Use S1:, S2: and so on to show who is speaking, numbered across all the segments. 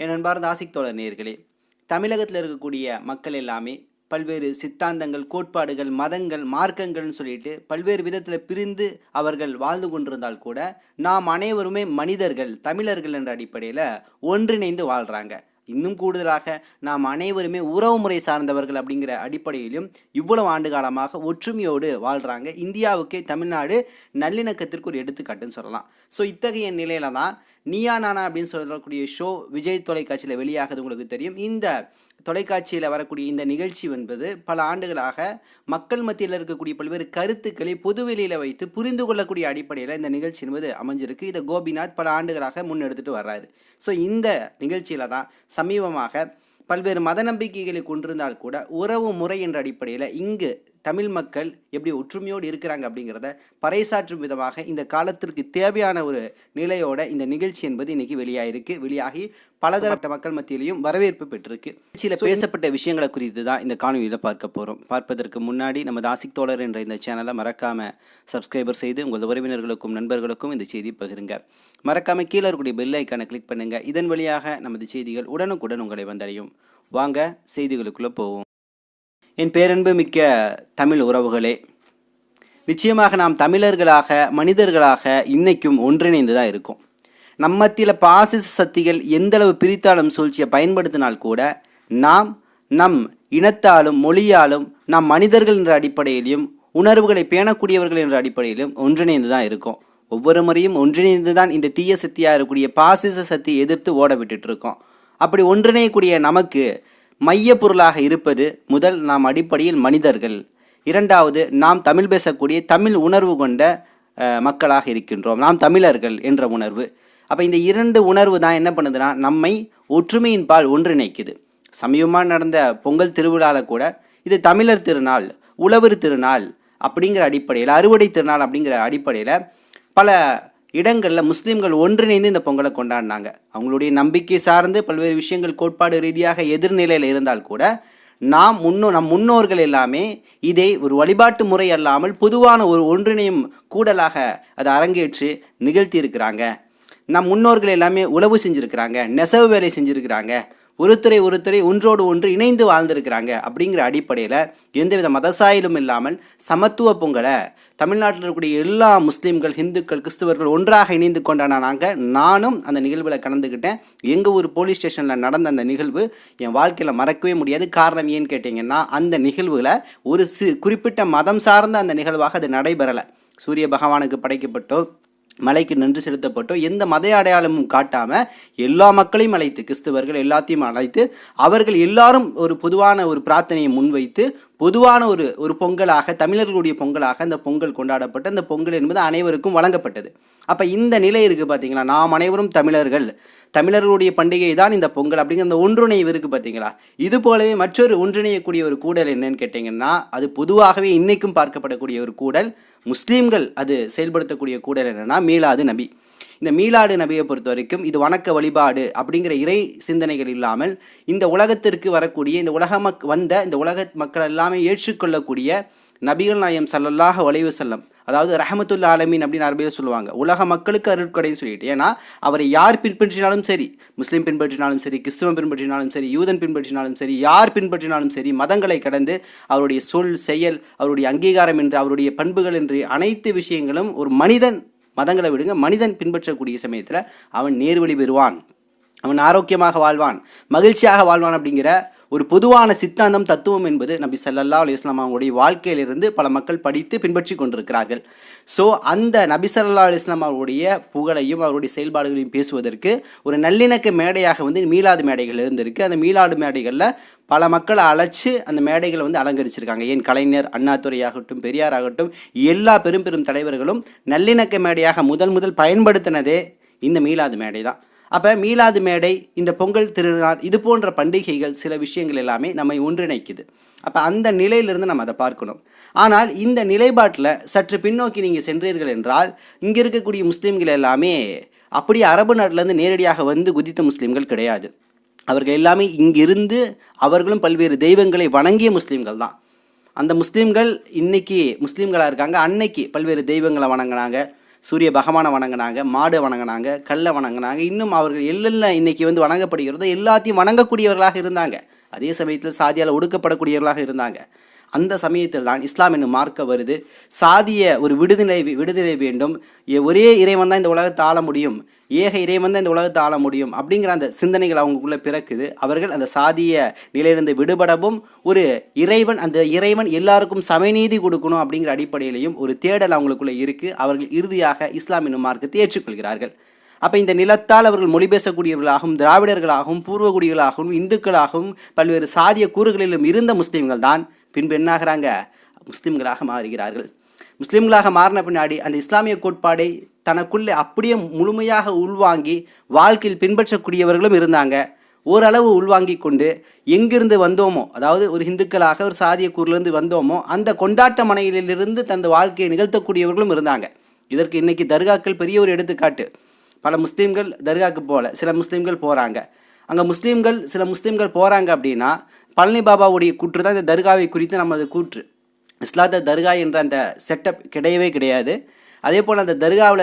S1: என் அன்பார்ந்த ஆசிக் தோழர் நேயர்களே, தமிழகத்தில் இருக்கக்கூடிய மக்கள் எல்லாமே பல்வேறு சித்தாந்தங்கள், கோட்பாடுகள், மதங்கள், மார்க்கங்கள்னு சொல்லிட்டு பல்வேறு விதத்தில் பிரிந்து அவர்கள் வாழ்ந்து கொண்டிருந்தால் கூட நாம் அனைவருமே மனிதர்கள், தமிழர்கள் என்ற அடிப்படையில் ஒன்றிணைந்து வாழ்கிறாங்க. இன்னும் கூடுதலாக நாம் அனைவருமே உறவு முறை சார்ந்தவர்கள் அப்படிங்கிற அடிப்படையிலும் இவ்வளவு ஆண்டு காலமாக ஒற்றுமையோடு வாழ்கிறாங்க. இந்தியாவுக்கே தமிழ்நாடு நல்லிணக்கத்திற்கு ஒரு எடுத்துக்காட்டுன்னு சொல்லலாம். ஸோ இத்தகைய நிலையில தான் நீயா நானா அப்படின்னு சொல்லக்கூடிய ஷோ விஜய் தொலைக்காட்சியில் வெளியாகுது. உங்களுக்கு தெரியும், இந்த தொலைக்காட்சியில் வரக்கூடிய இந்த நிகழ்ச்சி என்பது பல ஆண்டுகளாக மக்கள் மத்தியில் இருக்கக்கூடிய பல்வேறு கருத்துக்களை பொதுவெளியில் வைத்து புரிந்து கொள்ளக்கூடிய அடிப்படையில் இந்த நிகழ்ச்சி என்பது அமைஞ்சிருக்கு. இதை கோபிநாத் பல ஆண்டுகளாக முன்னெடுத்துட்டு வர்றாரு. ஸோ இந்த நிகழ்ச்சியில் தான் சமீபமாக பல்வேறு மத நம்பிக்கைகளை கொண்டிருந்தால் கூட உறவு முறை என்ற அடிப்படையில் இங்கு தமிழ் மக்கள் எப்படி ஒற்றுமையோடு இருக்கிறாங்க அப்படிங்கிறத பறைசாற்றும் விதமாக இந்த காலத்திற்கு தேவையான ஒரு நிலையோட இந்த நிகழ்ச்சி என்பது இன்னைக்கு வெளியாகி பலதரப்பட்ட மக்கள் மத்தியிலையும் வரவேற்பு பெற்றிருக்கு. சில பேசப்பட்ட விஷயங்களை குறித்து தான் இந்த காணொலியில் பார்க்க போகிறோம். பார்ப்பதற்கு முன்னாடி நம்ம ஆசிக் தோழர் என்ற இந்த சேனலை மறக்காமல் சப்ஸ்கிரைபர் செய்து உங்கள் உறவினர்களுக்கும் நண்பர்களுக்கும் இந்த செய்தி பகிருங்க. மறக்காமல் கீழே இருக்கக்கூடிய பெல் ஐக்கானை கிளிக் பண்ணுங்கள். இதன் வழியாக நமது செய்திகள் உடனுக்குடன் உங்களை வந்தடையும். வாங்க செய்திகளுக்குள்ளே போவோம். என் பேரன்பு மிக்க தமிழ் உறவுகளே, நிச்சயமாக நாம் தமிழர்களாக, மனிதர்களாக இன்னைக்கும் ஒன்றிணைந்து தான் இருக்கும். நம்ம மத்தியில் பாசிச சக்திகள் எந்தளவு பிரித்தாளும் சூழ்ச்சியை பயன்படுத்தினால் கூட நாம் நம் இனத்தாலும் மொழியாலும் நாம் மனிதர்கள் என்ற அடிப்படையிலும் உணர்வுகளை பேணக்கூடியவர்கள் என்ற அடிப்படையிலும் ஒன்றிணைந்து தான் இருக்கும். ஒவ்வொரு முறையும் ஒன்றிணைந்து தான் இந்த தீய சக்தியாக இருக்கக்கூடிய பாசிச சக்தியை எதிர்த்து ஓட விட்டுட்டு இருக்கோம். அப்படி ஒன்றிணையக்கூடிய நமக்கு மைய பொருளாக இருப்பது முதல் நாம் அடிப்படையில் மனிதர்கள், இரண்டாவது நாம் தமிழ் பேசக்கூடிய தமிழ் உணர்வு கொண்ட மக்களாக இருக்கின்றோம். நாம் தமிழர்கள் என்ற உணர்வு. அப்போ இந்த இரண்டு உணர்வு தான் என்ன பண்ணுதுன்னா நம்மை ஒற்றுமையின் பால் ஒன்றிணைக்குது. சமீபமாக நடந்த பொங்கல் திருவிழாவில் கூட இது தமிழர் திருநாள், உழவர் திருநாள் அப்படிங்கிற அடிப்படையில், அறுவடை திருநாள் அப்படிங்கிற அடிப்படையில் பல இடங்களில் முஸ்லீம்கள் ஒன்றிணைந்து இந்த பொங்கலை கொண்டாடினாங்க. அவங்களுடைய நம்பிக்கை சார்ந்து பல்வேறு விஷயங்கள் கோட்பாடு ரீதியாக எதிர்நிலையில் இருந்தால் கூட நம் முன்னோர்கள் எல்லாமே இதை ஒரு வழிபாட்டு முறை அல்லாமல் பொதுவான ஒரு ஒன்றிணையும் கூடலாக அதை அரங்கேற்று நிகழ்த்தி இருக்கிறாங்க. நம் முன்னோர்கள் எல்லாமே உழவு செஞ்சுருக்கிறாங்க, நெசவு வேலை செஞ்சுருக்கிறாங்க, ஒருத்தரை ஒன்றோடு ஒன்று இணைந்து வாழ்ந்திருக்கிறாங்க. அப்படிங்கிற அடிப்படையில் எந்தவித மதசாயிலும் இல்லாமல் சமத்துவ பொங்கலை தமிழ்நாட்டில் இருக்கக்கூடிய எல்லா முஸ்லீம்கள், இந்துக்கள், கிறிஸ்துவர்கள் ஒன்றாக இணைந்து கொண்டாடினாங்க. நானும் அந்த நிகழ்வில் கலந்துக்கிட்டேன். எங்கள் ஊர் போலீஸ் ஸ்டேஷனில் நடந்த அந்த நிகழ்வு என் வாழ்க்கையில் மறக்கவே முடியாது. காரணம் ஏன்னு கேட்டிங்கன்னா, அந்த நிகழ்வில் ஒரு குறிப்பிட்ட மதம் சார்ந்த அந்த நிகழ்வாக அது நடைபெறலை. சூரிய பகவானுக்கு படைக்கப்பட்டோ மலைக்கு நன்றி செலுத்தப்பட்டோ எந்த மத அடையாளமும் காட்டாமல் எல்லா மக்களையும் அழைத்து, கிறிஸ்தவர்கள் எல்லாத்தையும் அழைத்து அவர்கள் எல்லாரும் ஒரு பொதுவான ஒரு பிரார்த்தனையை முன்வைத்து பொதுவான ஒரு பொங்கலாக, தமிழர்களுடைய பொங்கலாக அந்த பொங்கல் கொண்டாடப்பட்டு அந்த பொங்கல் என்பது அனைவருக்கும் வழங்கப்பட்டது. அப்போ இந்த நிலை இருக்குது பார்த்தீங்களா, நாம் அனைவரும் தமிழர்கள், தமிழர்களுடைய பண்டிகை தான் இந்த பொங்கல் அப்படிங்கிற அந்த ஒன்றிணைவு இருக்குது பார்த்தீங்களா. இது போலவே மற்றொரு ஒன்றிணையக்கூடிய ஒரு கூடல் என்னன்னு கேட்டிங்கன்னா, அது பொதுவாகவே இன்றைக்கும் பார்க்கப்படக்கூடிய ஒரு கூடல், முஸ்லீம்கள் அது செயல்படுத்தக்கூடிய கூடல் என்னென்னா மீலாது நபி. இந்த மீலாடு நபியை பொறுத்த வரைக்கும் இது வணக்க வழிபாடு அப்படிங்கிற இறை சிந்தனைகள் இல்லாமல் இந்த உலகத்திற்கு வரக்கூடிய இந்த இந்த உலக மக்கள் எல்லாமே ஏற்றுக்கொள்ளக்கூடிய நபிகள் நாயம் ஸல்லல்லாஹு அலைஹி வஸல்லம், அதாவது ரஹமத்துல் ஆலமீன் அப்படின்னு அரபியில் சொல்லுவாங்க, உலக மக்களுக்கு அருட்கொடைன்னு சொல்லிட்டு. ஏன்னா அவரை யார் பின்பற்றினாலும் சரி, முஸ்லீம் பின்பற்றினாலும் சரி, கிறிஸ்துவம் பின்பற்றினாலும் சரி, யூதன் பின்பற்றினாலும் சரி, யார் பின்பற்றினாலும் சரி, மதங்களை கடந்து அவருடைய சொல், செயல், அவருடைய அங்கீகாரம் என்று, அவருடைய பண்புகள் என்று அனைத்து விஷயங்களும் ஒரு மனிதன், மதங்களை விடுங்க, மனிதன் பின்பற்றக்கூடிய சமயத்தில் அவன் நேர்வழி பெறுவான், அவன் ஆரோக்கியமாக வாழ்வான், மகிழ்ச்சியாக வாழ்வான் அப்படிங்கிற ஒரு பொதுவான சித்தாந்தம், தத்துவம் என்பது நபி ஸல்லல்லாஹு அலைஹி வஸல்லம் அவங்களுடைய வாழ்க்கையிலிருந்து பல மக்கள் படித்து பின்பற்றி கொண்டிருக்கிறார்கள். ஸோ அந்த நபி ஸல்லல்லாஹு அலைஹி வஸல்லம் அவருடைய புகழையும் அவருடைய செயல்பாடுகளையும் பேசுவதற்கு ஒரு நல்லிணக்க மேடையாக மீலாது மேடைகள் இருந்திருக்கு. அந்த மீலாடு மேடைகளில் பல மக்களை அழைச்சி அந்த மேடைகளை அலங்கரிச்சிருக்காங்க. ஏன் கலைஞர், அண்ணாதுரை ஆகட்டும், பெரியார் ஆகட்டும், எல்லா பெரும் தலைவர்களும் நல்லிணக்க மேடையாக முதல் பயன்படுத்தினதே இந்த மீலாது மேடை தான். அப்போ மீலாது மேடை, இந்த பொங்கல் திருநாள், இது போன்ற பண்டிகைகள், சில விஷயங்கள் எல்லாமே நம்மை ஒன்றிணைக்குது. அப்போ அந்த நிலையிலிருந்து நம்ம அதை பார்க்கணும். ஆனால் இந்த நிலைப்பாட்டில் சற்று பின்னோக்கி நீங்கள் சென்றீர்கள் என்றால், இங்கே இருக்கக்கூடிய முஸ்லீம்கள் எல்லாமே அப்படியே அரபு நாட்டிலேருந்து நேரடியாக குதித்த முஸ்லீம்கள் கிடையாது. அவர்கள் எல்லாமே இங்கிருந்து அவர்களும் பல்வேறு தெய்வங்களை வணங்கிய முஸ்லீம்கள் தான். அந்த முஸ்லீம்கள் இன்னைக்கு முஸ்லீம்களாக இருக்காங்க, அன்னைக்கு பல்வேறு தெய்வங்களை வணங்கினாங்க, சூரிய பகவானை வணங்கினாங்க, மாடு வணங்கினாங்க, கல்லை வணங்கினாங்க. இன்னும் அவர்கள் எல்லெல்லாம் இன்றைக்கி வந்து வணங்கப்படுகிறதோ எல்லாத்தையும் வணங்கக்கூடியவர்களாக இருந்தாங்க. அதே சமயத்தில் சாதியால் ஒடுக்கப்படக்கூடியவர்களாக இருந்தாங்க. அந்த சமயத்தில் தான் இஸ்லாம் என்னும் மார்க்க வருது. சாதிய ஒரு விடுதலை வேண்டும், ஒரே இறைவன் தான் இந்த உலகத்தை ஆள முடியும், ஏக இறைவன் தான் இந்த உலகத்தை ஆள முடியும் அப்படிங்கிற அந்த சிந்தனைகள் அவங்களுக்குள்ளே பிறக்குது. அவர்கள் அந்த சாதிய நிலையிலிருந்து விடுபடவும், ஒரு இறைவன், அந்த இறைவன் எல்லாருக்கும் சமநீதி கொடுக்கணும் அப்படிங்கிற அடிப்படையிலையும் ஒரு தேடல் அவங்களுக்குள்ளே இருக்குது. அவர்கள் இறுதியாக இஸ்லாம் என்னும் மார்க்கத்தை ஏற்றுக்கொள்கிறார்கள். அப்போ இந்த நிலத்தால் அவர்கள் மொழி பேசக்கூடியவர்களாகவும், திராவிடர்களாகவும், பூர்வகுடிகளாகவும், இந்துக்களாகவும், பல்வேறு சாதிய கூறுகளிலும் இருந்த முஸ்லீம்கள் தான் பின்பு என்னாகிறாங்க, முஸ்லீம்களாக மாறுகிறார்கள். முஸ்லீம்களாக மாறின பின்னாடி அந்த இஸ்லாமிய கோட்பாடை தனக்குள்ளே அப்படியே முழுமையாக உள்வாங்கி வாழ்க்கையில் பின்பற்றக்கூடியவர்களும் இருந்தாங்க. ஓரளவு உள்வாங்கி கொண்டு எங்கிருந்து வந்தோமோ, அதாவது ஒரு இந்துக்களாக ஒரு சாதிய கூறிலிருந்து வந்தோமோ அந்த கொண்டாட்ட மனையிலிருந்து தனது வாழ்க்கையை நிகழ்த்தக்கூடியவர்களும் இருந்தாங்க. இதற்கு இன்றைக்கி தர்காக்கள் பெரிய ஒரு எடுத்துக்காட்டு. பல முஸ்லீம்கள் தர்காவுக்கு போகல, சில முஸ்லீம்கள் போகிறாங்க. அங்கே சில முஸ்லீம்கள் போகிறாங்க அப்படின்னா பழனி பாபாவுடைய கூற்று தான் இந்த தர்காவை குறித்து நமது கூற்று. இஸ்லாத்த தர்கா என்ற அந்த செட்டப் கிடையவே கிடையாது. அதே போல் அந்த தர்காவில்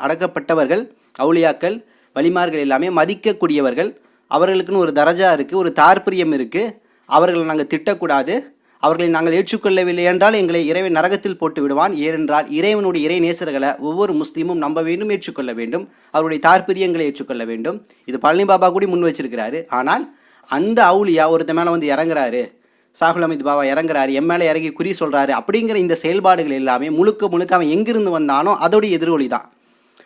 S1: அடக்கப்பட்டவர்கள், அவுலியாக்கள், வலிமார்கள் எல்லாமே மதிக்கக்கூடியவர்கள். அவர்களுக்குன்னு ஒரு தரஜா இருக்குது, ஒரு தாற்பரியம் இருக்குது. அவர்களை நாங்கள் திட்டக்கூடாது, அவர்களை நாங்கள் ஏற்றுக்கொள்ளவில்லை என்றால் எங்களை இறைவன் நரகத்தில் போட்டு விடுவான். ஏனென்றால் இறைவனுடைய இறை நேசர்களை ஒவ்வொரு முஸ்லீமும் நம்ப வேண்டும், ஏற்றுக்கொள்ள வேண்டும், அவருடைய தாற்பரியங்களை ஏற்றுக்கொள்ள வேண்டும். இது பழனி பாபா கூட முன் வச்சிருக்கிறாரு. ஆனால் அந்த அவுலியா ஒருத்த மேலே வந்து இறங்குறாரு, சாகுல் அமித் பாபா இறங்குறாரு, என் மேலே இறங்கி குறி சொல்கிறாரு அப்படிங்கிற இந்த செயல்பாடுகள் எல்லாமே முழுக்க அவன் எங்கிருந்து வந்தானோ அதோடைய எதிரொலி தான்.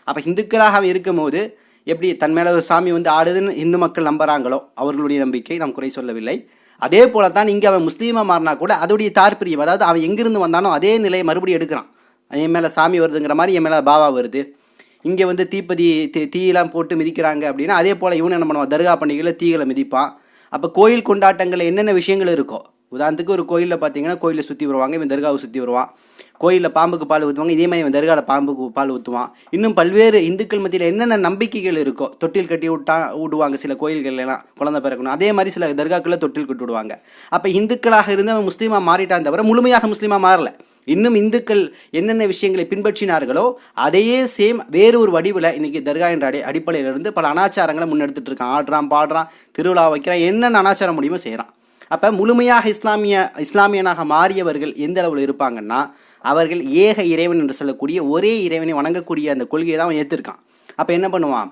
S1: அப்போ இந்துக்களாக அவன் இருக்கும் போது எப்படி தன் மேலே ஒரு சாமி வந்து ஆடுதுன்னு இந்து மக்கள் நம்புகிறாங்களோ, அவர்களுடைய நம்பிக்கை நாம் குறை சொல்லவில்லை. அதே போல தான் இங்கே அவன் முஸ்லீமாக மாறினா கூட அதோடைய தாற்பரியம், அதாவது அவன் எங்கிருந்து வந்தானோ அதே நிலையை மறுபடியும் எடுக்கிறான். என் மேலே சாமி வருதுங்கிற மாதிரி என் மேலே பாபா வருது. இங்கே வந்து தீயெல்லாம் போட்டு மிதிக்கிறாங்க அப்படின்னா அதே போல் இவன் என்ன பண்ணுவான், தர்கா பண்டிகையில் தீகளை மிதிப்பான். அப்போ கோயில் கொண்டாட்டங்களில் என்னென்ன விஷயங்கள் இருக்கோ, உதாரணத்துக்கு ஒரு கோயிலில் பார்த்தீங்கன்னா கோயிலில் சுற்றி வருவாங்க, இவன் தர்காவை சுற்றி வருவான். கோயிலில் பாம்புக்கு பால் ஊற்றுவாங்க, இதே மாதிரி இவன் தர்காவில் பாம்புக்கு பால் ஊற்றுவான். இன்னும் பல்வேறு இந்துக்கள் மத்தியில் என்னென்ன நம்பிக்கைகள் இருக்கோ, தொட்டில் கட்டி விடுவாங்க சில கோயில்கள்லாம் குழந்தை பிறக்கணும், அதே மாதிரி சில தர்காக்களில் தொட்டில் கட்டி விடுவாங்க. அப்போ இந்துக்களாக இருந்து அவன் முஸ்லீமாக மாறிட்டான் தவிர முழுமையாக முஸ்லீமாக மாறலை. இன்னும் இந்துக்கள் என்னென்ன விஷயங்களை பின்பற்றினார்களோ அதையே சேம் வேறு ஒரு வடிவில் இன்றைக்கி தர்கா என்ற அடிப்படையிலிருந்து பல அனாச்சாரங்களை முன்னெடுத்துட்டு இருக்கான். ஆடுறான், பாடுறான், திருவிழா வைக்கிறான், என்னென்ன அனாச்சாரம் முடியுமோ செய்கிறான். அப்போ முழுமையாக இஸ்லாமியனாக மாறியவர்கள் எந்த அளவில் இருப்பாங்கன்னா, அவர்கள் ஏக இறைவன் என்று சொல்லக்கூடிய ஒரே இறைவனை வணங்கக்கூடிய அந்த கொள்கையை தான் அவன் ஏற்றிருக்கான். அப்போ என்ன பண்ணுவான்,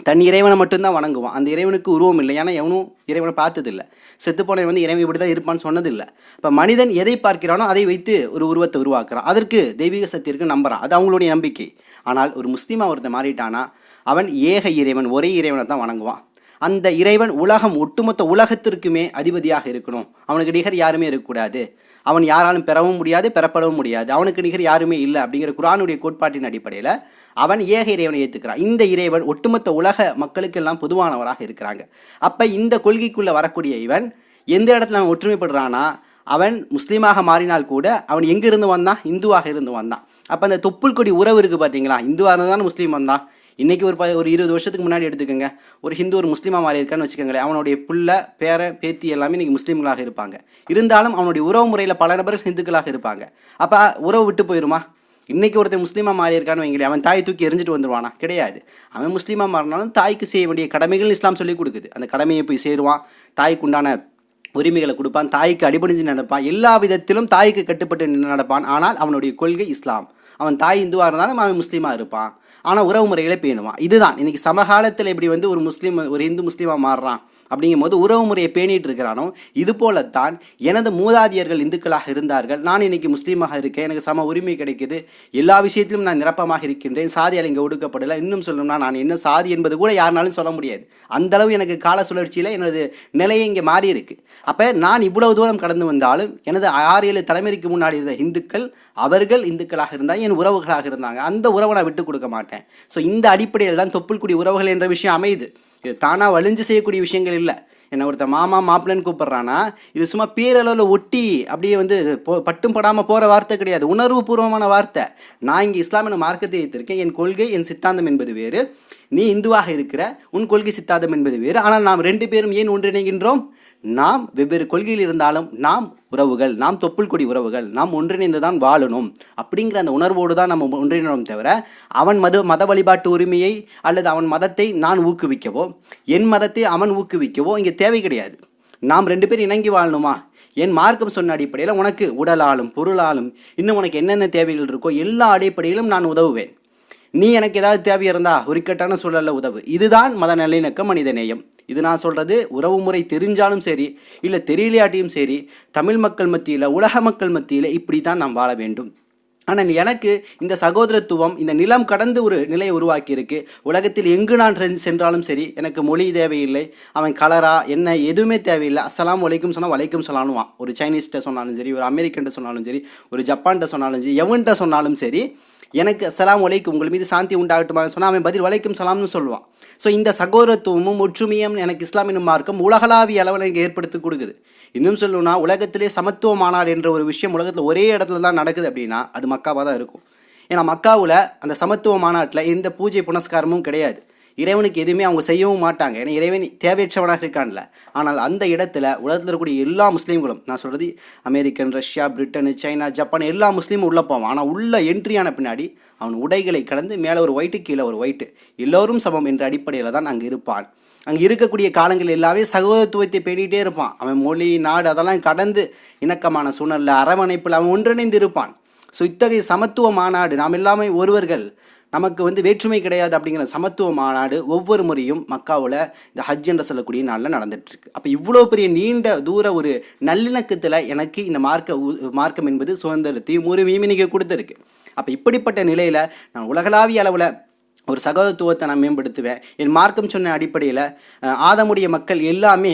S1: தன் இறைவனை மட்டும்தான் வணங்குவான். அந்த இறைவனுக்கு உருவம் இல்லை, ஏன்னா எவனும் இறைவனை பார்த்ததில்லை. செத்துப்போனவன் வந்து இறைவன் இப்படி தான் இருப்பான்னு சொன்னதில்லை. இப்போ மனிதன் எதை பார்க்கிறானோ அதை வைத்து ஒரு உருவத்தை உருவாக்குறான், அதற்கு தெய்வீக சக்தி இருக்கு நம்புறான், அது அவங்களுடைய நம்பிக்கை. ஆனால் ஒரு முஸ்லீமாக ஒருத்தன் மாறிட்டானா அவன் ஏக இறைவன், ஒரே இறைவனை தான் வணங்குவான். அந்த இறைவன் ஒட்டுமொத்த உலகத்திற்குமே அதிபதியாக இருக்கணும், அவனுக்கு நிகர் யாருமே இருக்கக்கூடாது, அவன் யாராலும் பெறவும் முடியாது, பெறப்படவும் முடியாது, அவனுக்கு நிகர் யாருமே இல்லை அப்படிங்கிற குர்ஆனுடைய கோட்பாட்டின் அடிப்படையில் அவன் ஏக இறைவனை ஏற்றுக்கிறான். இந்த இறைவன் ஒட்டுமொத்த உலக மக்களுக்கெல்லாம் பொதுவானவராக இருக்கிறாங்க. அப்போ இந்த கொள்கைக்குள்ளே வரக்கூடிய இவன் எந்த இடத்துல அவன் ஒற்றுமைப்படுறானா, அவன் முஸ்லீமாக மாறினால் கூட அவன் எங்கிருந்து வந்தான், இந்துவாக இருந்து வந்தான். அப்போ அந்த தொப்புள் கொடி உறவு இருக்குது பார்த்தீங்களா, இந்துவாக இருந்தாலும் முஸ்லீம் வந்தான். இன்றைக்கி ஒரு 20 வருஷத்துக்கு முன்னாடி எடுத்துக்கோங்க, ஒரு ஹிந்து ஒரு முஸ்லீமாக மாறி இருக்கான்னு வச்சுக்கோங்களேன், அவனுடைய புள்ள பேர பேத்தி எல்லாமே இன்றைக்கி முஸ்லீம்களாக இருப்பாங்க. இருந்தாலும் அவனுடைய உறவு முறையில் பல நபர்கள் ஹிந்துக்களாக இருப்பாங்க. அப்போ உறவு விட்டு போயிடுமா? இன்றைக்கி ஒருத்தர் முஸ்லீமாக மாறி இருக்கான்னு வைங்களேன், அவன் தாய் தூக்கி எரிஞ்சிட்டு வந்துடுவானா? கிடையாது. அவன் முஸ்லீமாக மாறினாலும் தாய்க்கு செய்ய வேண்டிய கடமைகள் இஸ்லாம் சொல்லி கொடுக்குது. அந்த கடமையை போய் சேருவான், தாய்க்கு உண்டான உரிமைகளை கொடுப்பான், தாய்க்கு அடிபணிஞ்சு நடப்பான், எல்லா விதத்திலும் தாய்க்கு கட்டுப்பட்டு நடப்பான். ஆனால் அவனுடைய கொள்கை இஸ்லாம். அவன் தாய் இந்துவாக இருந்தாலும் அவன் முஸ்லீமாக இருப்பான், ஆனால் உறவு முறைகளை பேணுவான். இதுதான் இன்றைக்கி சமகாலத்தில் இப்படி வந்து ஒரு இந்து முஸ்லீமாக மாறுறான் அப்படிங்கும் போது உறவு முறையை பேணிட்டு இருக்கிறானோ, இது போலத்தான் எனது மூதாதியர்கள் இந்துக்களாக இருந்தார்கள், நான் இன்னைக்கு முஸ்லீமாக இருக்கேன், எனக்கு சம உரிமை கிடைக்குது, எல்லா விஷயத்திலும் நான் நிரப்பமாக இருக்கின்றேன், சாதியால் இங்கே ஒடுக்கப்படலை. இன்னும் சொல்லணும்னா நான் என்ன சாதி என்பது கூட யாருனாலும் சொல்ல முடியாது. அந்தளவு எனக்கு கால சுழற்சியில் எனது நிலையை இங்கே மாறி இருக்கு. அப்போ நான் இவ்வளவு தூரம் கடந்து வந்தாலும் எனது 6-7 தலைமுறைக்கு முன்னாடி இருந்த இந்துக்கள், அவர்கள் இந்துக்களாக இருந்தால் என் உறவுகளாக இருந்தாங்க, அந்த உறவை நான் விட்டு கொடுக்க மாட்டேன். ஸோ இந்த அடிப்படையில் தான் தொப்புள் குடி உறவுகள் என்ற விஷயம் அமையுது. இது தானாக வலிஞ்சு செய்யக்கூடிய விஷயங்கள் இல்லை. என்ன ஒருத்தர் மாமா மாப்பிள்ளைன்னு கூப்பிட்றான்னா இது சும்மா பேரளவில் ஒட்டி அப்படியே வந்து பட்டும் படாமல் போகிற வார்த்தை கிடையாது, உணர்வு பூர்வமான வார்த்தை. நான் இங்கே இஸ்லாமிய மார்க்கத்தை வைத்திருக்கேன், என் கொள்கை என் சித்தாந்தம் என்பது வேறு, நீ இந்துவாக இருக்கிற உன் கொள்கை சித்தாந்தம் என்பது வேறு. ஆனால் நாம் 2 பேரும் ஏன் ஒன்றிணைகின்றோம்? நாம் வெவ்வேறு கொள்கையில் இருந்தாலும் நாம் உறவுகள், நாம் தொப்புள் கொடி உறவுகள், நாம் ஒன்றிணைந்து தான் வாழணும் அப்படிங்கிற அந்த உணர்வோடு தான் நம்ம ஒன்றிணைனோம் தவிர அவன் மத வழிபாட்டு உரிமையை அல்லது அவன் மதத்தை நான் ஊக்குவிக்கவோ என் மதத்தை அவன் ஊக்குவிக்கவோ இங்கே தேவை கிடையாது. நாம் 2 பேர் இணங்கி வாழணுமா? என் மார்க்கம் சொன்ன அடிப்படையில் உனக்கு உடலாலும் பொருளாலும் இன்னும் உனக்கு என்னென்ன தேவைகள் இருக்கோ எல்லா அடிப்படையிலும் நான் உதவுவேன். நீ எனக்கு ஏதாவது தேவை இருந்தா ஒரு இக்கட்டான சூழலில் உதவு. இதுதான் மத நல்லிணக்கம், மனித நேயம். இது நான் சொல்கிறது உறவு முறை தெரிஞ்சாலும் சரி இல்லை தெரியலையாட்டியும் சரி, தமிழ் மக்கள் மத்தியில் உலக மக்கள் மத்தியில் இப்படி தான் நாம் வாழ வேண்டும். ஆனால் எனக்கு இந்த சகோதரத்துவம் இந்த நிலம் கடந்து ஒரு நிலையை உருவாக்கியிருக்கு. உலகத்தில் எங்கு நான் சென்றாலும் சரி எனக்கு மொழி தேவையில்லை, அவன் கலரா என்ன எதுவுமே தேவையில்லை. அஸ்ஸலாம் வலைக்கும் சொன்னால் வலைக்கும் சொல்லானுவான். ஒரு சைனீஸ்கிட்ட சொன்னாலும் சரி, ஒரு அமெரிக்கன்ட்ட சொன்னாலும் சரி, ஒரு ஜப்பான்கிட்ட சொன்னாலும் சரி, எவன்கிட்ட சொன்னாலும் சரி, எனக்கு அஸ்ஸலாம் வலைக்கும் உங்கள் மீது சாந்தி உண்டாகட்டுமா சொன்னால் அவன் பதில் வலைக்கும் சலாம்னு சொல்லுவான். ஸோ இந்த சகோதரத்துவமும் ஒற்றுமையும் எனக்கு இஸ்லாமிய மார்க்கம் உலகளாவிய அளவில் எனக்கு ஏற்படுத்தி கொடுக்குது. இன்னும் சொல்லணும்னா உலகத்திலே சமத்துவ மாநாடு என்ற ஒரு விஷயம் உலகத்தில் ஒரே இடத்துல தான் நடக்குது அப்படின்னா அது மக்காவாக தான் இருக்கும். ஏன்னா மக்காவில் அந்த சமத்துவ மாநாட்டில் எந்த பூஜை புனஸ்காரமும் கிடையாது. இறைவனுக்கு எதுவுமே அவங்க செய்யவும் மாட்டாங்க. ஏன்னா இறைவன் தேவையற்றவனாக இருக்கான்ல. ஆனால் அந்த இடத்துல உலகத்தில் இருக்கக்கூடிய எல்லா முஸ்லீம்களும், நான் சொல்கிறது American, Russia, Britain, China, Japan எல்லா முஸ்லீமும் உள்ளே போவான். ஆனால் உள்ள என்ட்ரியான பின்னாடி அவன் உடைகளை கடந்து மேலே ஒரு ஒயிட்டு கீழே ஒரு ஒயிட்டு எல்லோரும் சமம் என்ற அடிப்படையில் தான் அங்கே இருப்பான். அங்கே இருக்கக்கூடிய காலங்கள் எல்லாமே சகோதரத்துவத்தை பேணிகிட்டே இருப்பான். அவன் மொழி நாடு அதெல்லாம் கடந்து இணக்கமான சூழ்நிலை அரவணைப்பில் அவன் ஒன்றிணைந்து இருப்பான். ஸோ இத்தகைய சமத்துவ மாநாடு நாம் எல்லாமே ஒருவர்கள், நமக்கு வேற்றுமை கிடையாது அப்படிங்கிற சமத்துவ மாநாடு ஒவ்வொரு முறையும் மக்காவில் இந்த ஹஜ் என்று சொல்லக்கூடிய நாளில் நடந்துகிட்ருக்கு. அப்போ இவ்வளோ பெரிய நீண்ட தூர ஒரு நல்லிணக்கத்தில் எனக்கு இந்த மார்க்கம் என்பது சுதந்திரத்தையும் உரிமையும் இன்றைக்கி கொடுத்துருக்கு. அப்போ இப்படிப்பட்ட நிலையில் நான் உலகளாவிய அளவில் ஒரு சகோதரத்துவத்தை நான் மேம்படுத்துவேன். என் மார்க்கம் சொன்ன அடிப்படையில் ஆதமுடைய மக்கள் எல்லாமே